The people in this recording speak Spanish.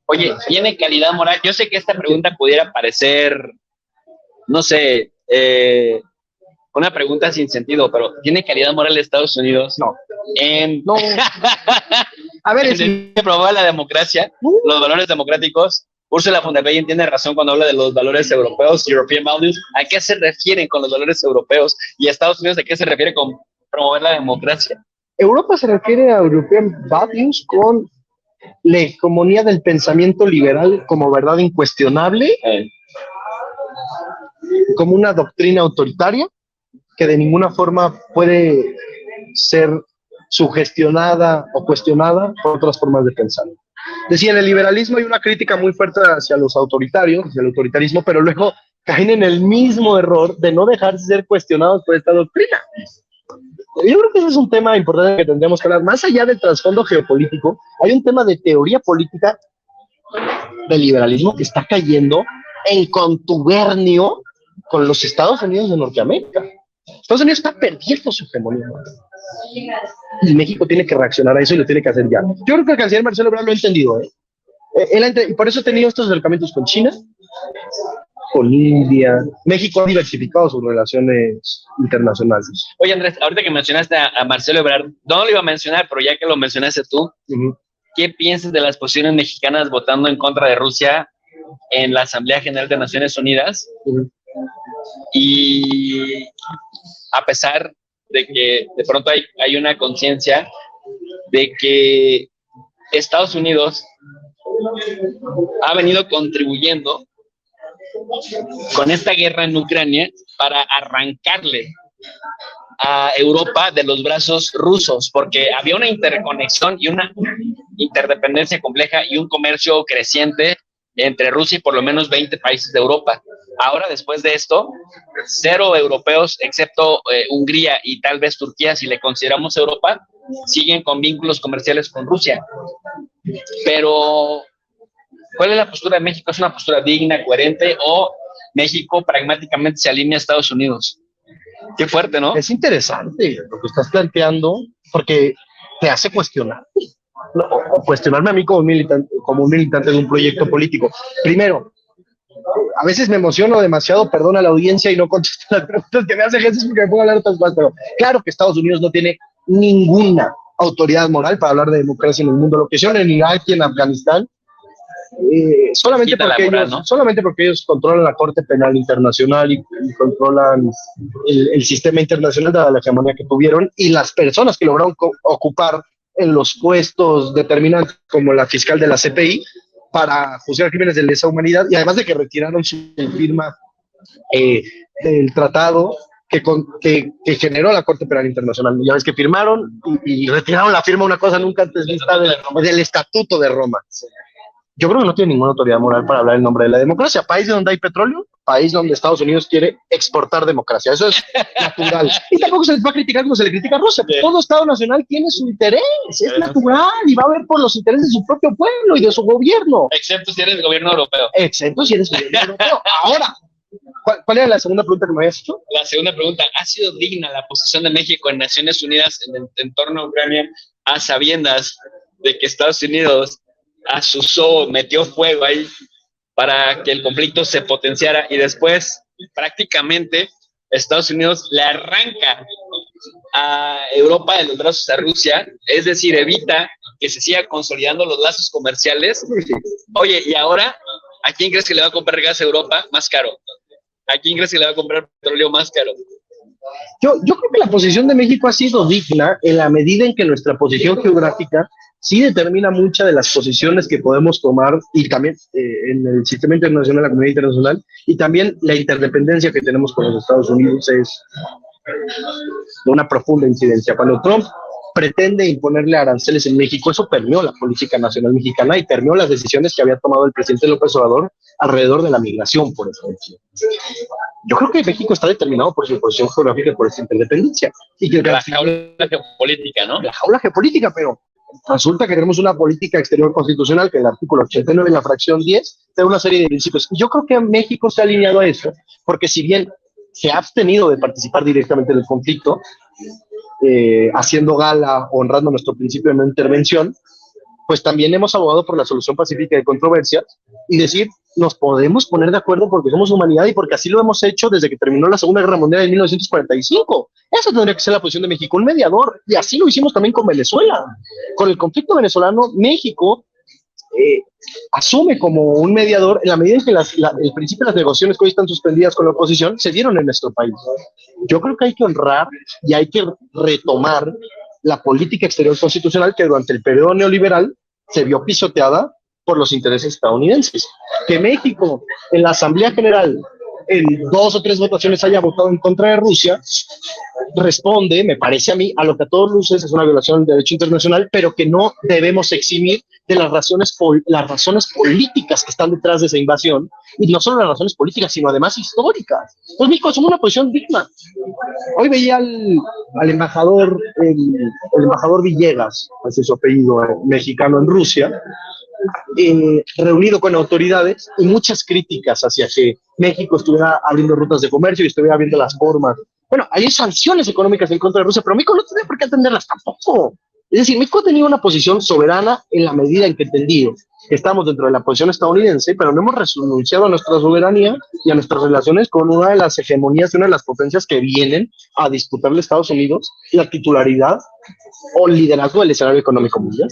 Oye, ¿tiene calidad moral? Yo sé que esta pregunta pudiera parecer, no sé, una pregunta sin sentido, pero ¿tiene calidad moral Estados Unidos? No. En, no. A ver, en el que promueve la democracia, los valores democráticos. Ursula von der Leyen tiene razón cuando habla de los valores europeos, European values. ¿A qué se refieren con los valores europeos? ¿Y Estados Unidos a qué se refiere con promover la democracia? Europa se refiere a European values con la hegemonía del pensamiento liberal como verdad incuestionable, como una doctrina autoritaria que de ninguna forma puede ser sugestionada o cuestionada por otras formas de pensar. Decía, en el liberalismo hay una crítica muy fuerte hacia los autoritarios, hacia el autoritarismo, pero luego caen en el mismo error de no dejarse ser cuestionados por esta doctrina. Yo creo que ese es un tema importante que tendríamos que hablar. Más allá del trasfondo geopolítico, hay un tema de teoría política del liberalismo que está cayendo en contubernio con los Estados Unidos de Norteamérica. Estados Unidos está perdiendo su hegemonía. Y México tiene que reaccionar a eso y lo tiene que hacer ya. Yo creo que el canciller Marcelo Ebrard lo ha entendido. Y por eso ha tenido estos acercamientos con China, con India. México ha diversificado sus relaciones internacionales. Oye, Andrés, ahorita que mencionaste a Marcelo Ebrard, no lo iba a mencionar, pero ya que lo mencionaste tú, ¿qué piensas de las posiciones mexicanas votando en contra de Rusia en la Asamblea General de Naciones Unidas? Y a pesar de que de pronto hay una conciencia de que Estados Unidos ha venido contribuyendo con esta guerra en Ucrania para arrancarle a Europa de los brazos rusos, porque había una interconexión y una interdependencia compleja y un comercio creciente entre Rusia y por lo menos 20 países de Europa. Ahora, después de esto, 0 europeos, excepto Hungría y tal vez Turquía, si le consideramos Europa, siguen con vínculos comerciales con Rusia. Pero, ¿cuál es la postura de México? ¿Es una postura digna, coherente, o México pragmáticamente se alinea a Estados Unidos? Qué fuerte, ¿no? Es interesante lo que estás planteando, porque te hace cuestionar. O cuestionarme a mí como un militante de un proyecto político. Primero, a veces me emociono demasiado, perdona a la audiencia y no contesto las preguntas que me hace Jesús porque me puedo hablar otras cosas, pero claro que Estados Unidos no tiene ninguna autoridad moral para hablar de democracia en el mundo. Lo que hicieron en Irak y en Afganistán, solamente porque ellos controlan la Corte Penal Internacional y controlan el sistema internacional de la hegemonía que tuvieron, y las personas que lograron ocupar en los puestos determinantes como la fiscal de la CPI para juzgar crímenes de lesa humanidad, y además de que retiraron su firma del tratado que generó la Corte Penal Internacional. Ya ves que firmaron y retiraron la firma, una cosa nunca antes vista del Estatuto de Roma. Yo creo que no tiene ninguna autoridad moral para hablar en nombre de la democracia. País donde hay petróleo, país donde Estados Unidos quiere exportar democracia. Eso es natural. Y tampoco se les va a criticar como se le critica a Rusia. Todo Estado nacional tiene su interés, es natural, y va a ver por los intereses de su propio pueblo y de su gobierno. Excepto si eres gobierno europeo. Excepto si eres gobierno europeo. Ahora, ¿cuál era la segunda pregunta que me habías hecho? La segunda pregunta, ¿ha sido digna la posición de México en Naciones Unidas en el entorno a Ucrania, a sabiendas de que Estados Unidos asusó, metió fuego ahí para que el conflicto se potenciara, y después prácticamente Estados Unidos le arranca a Europa de los brazos a Rusia, es decir, evita que se siga consolidando los lazos comerciales? Oye, y ahora, ¿a quién crees que le va a comprar gas a Europa más caro? ¿A quién crees que le va a comprar petróleo más caro? Yo creo que la posición de México ha sido digna en la medida en que nuestra posición geográfica sí determina muchas de las posiciones que podemos tomar, y también en el sistema internacional, la comunidad internacional, y también la interdependencia que tenemos con los Estados Unidos es de una profunda incidencia. Cuando Trump pretende imponerle aranceles en México, eso permeó la política nacional mexicana y permeó las decisiones que había tomado el presidente López Obrador alrededor de la migración, por ejemplo. Yo creo que México está determinado por su posición geográfica y por esa interdependencia. Y que la jaula geopolítica, ¿no? La jaula geopolítica, pero resulta que tenemos una política exterior constitucional que el artículo 89 en la fracción 10 tiene una serie de principios. Yo creo que México se ha alineado a eso, porque si bien se ha abstenido de participar directamente en el conflicto, haciendo gala, honrando nuestro principio de no intervención, pues también hemos abogado por la solución pacífica de controversias y decir, nos podemos poner de acuerdo porque somos humanidad y porque así lo hemos hecho desde que terminó la Segunda Guerra Mundial en 1945. Esa tendría que ser la posición de México, un mediador, y así lo hicimos también con Venezuela. Con el conflicto venezolano, México asume como un mediador en la medida en que el principio de las negociaciones que hoy están suspendidas con la oposición se dieron en nuestro país. Yo creo que hay que honrar y hay que retomar la política exterior constitucional que durante el periodo neoliberal se vio pisoteada por los intereses estadounidenses. Que México en la Asamblea General en 2 o 3 votaciones haya votado en contra de Rusia, responde, me parece a mí, a lo que a todos luces es una violación del derecho internacional, pero que no debemos eximir de las razones políticas que están detrás de esa invasión, y no solo las razones políticas, sino además históricas. Pues México es una posición digna. Hoy veía al embajador, el embajador Villegas, ese es su apellido, mexicano en Rusia, reunido con autoridades y muchas críticas hacia que México estuviera abriendo rutas de comercio y estuviera viendo las formas. Bueno, hay sanciones económicas en contra de Rusia, pero México no tiene por qué atenderlas tampoco. Es decir, México ha tenido una posición soberana en la medida en que entendido que estamos dentro de la posición estadounidense, pero no hemos renunciado a nuestra soberanía y a nuestras relaciones con una de las hegemonías y una de las potencias que vienen a disputarle a Estados Unidos la titularidad o liderazgo del escenario económico mundial.